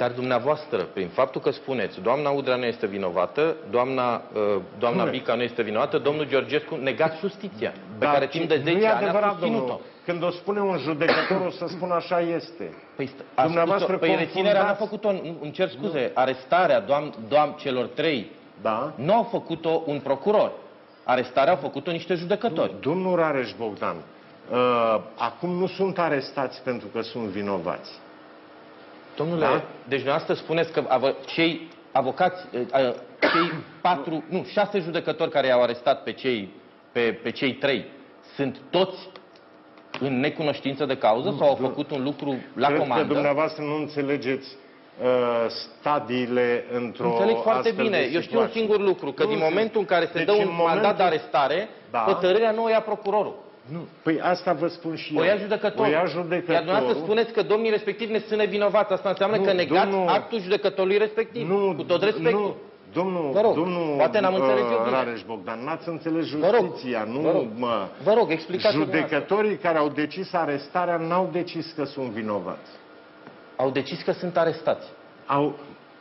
Dar dumneavoastră, prin faptul că spuneți, doamna Udrea nu este vinovată, doamna Bica nu este vinovată, domnul Georgescu negați justiția, pe care timp de 10 ani a susținut-o. Când o spune un judecător, o să spun așa este. Păi reținerea n-a făcut-o, îmi cer scuze, arestarea celor 3 nu au făcut-o un procuror. Arestarea au făcut-o niște judecători. Domnul Rareș Bogdan, acum nu sunt arestați pentru că sunt vinovați. Domnule, deci dumneavoastră spuneți că cei avocați, cei 6 judecători care i-au arestat pe cei 3, sunt toți în necunoștință de cauză sau au făcut un lucru la comandă? Cred că dumneavoastră nu înțelegeți stadiile într-o Înțeleg foarte bine. Eu știu un singur lucru, că din momentul în care se dă un mandat de arestare, hotărârea nu o ia procurorul. Nu. Păi asta vă spun și eu. O ia judecătorul. Iar dumneavoastră spuneți că domnii respectivi ne sunt nevinovați. Asta înseamnă că negați actul judecătorului respectiv. Cu tot respectul. Domnul poate n-am înțeles eu bine. Rareș Bogdan, n-ați înțeles justiția. Vă rog, explicați. Judecătorii care au decis arestarea n-au decis că sunt vinovați. Au decis că sunt arestați.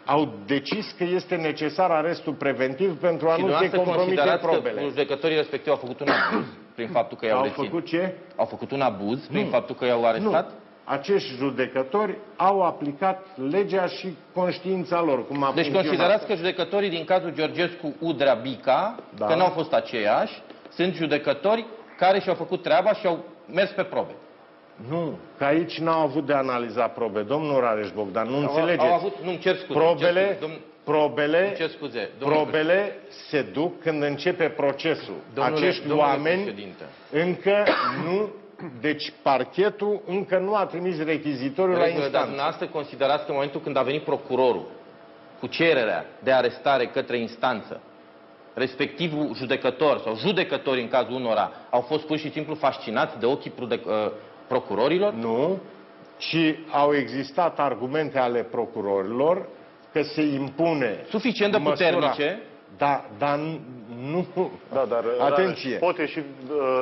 Au decis că este necesar arestul preventiv pentru a nu se compromite probele. Că judecătorii respectivi au făcut un abuz prin faptul că i-au reținut? Au făcut ce? Au făcut un abuz prin faptul că i-au arestat? Nu. Acești judecători au aplicat legea și conștiința lor. Deci considerați că judecătorii din cazul Georgescu, Udrea, Bica, că n-au fost aceiași, sunt judecători care și-au făcut treaba și au mers pe probe. Nu, că aici n-au avut de analizat probe. Domnul Rareș Bogdan, nu înțelegeți. Nu-mi cer scuze. Probele se duc când începe procesul. Acești oameni încă nu... Deci parchetul încă nu a trimis rechizitoriul la instanță. Dar dumneavoastră considerați că în momentul când a venit procurorul cu cererea de arestare către instanță, respectivul judecător sau judecători în cazul unora au fost pur și simplu fascinați de ochii procurorilor? Nu, ci au existat argumente ale procurorilor că se impune suficient de puternice. Dar nu... dar atenție. Pot ieși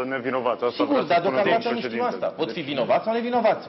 nevinovați. Sigur, dar deocamdată nu știm asta. Pot fi vinovați sau nevinovați.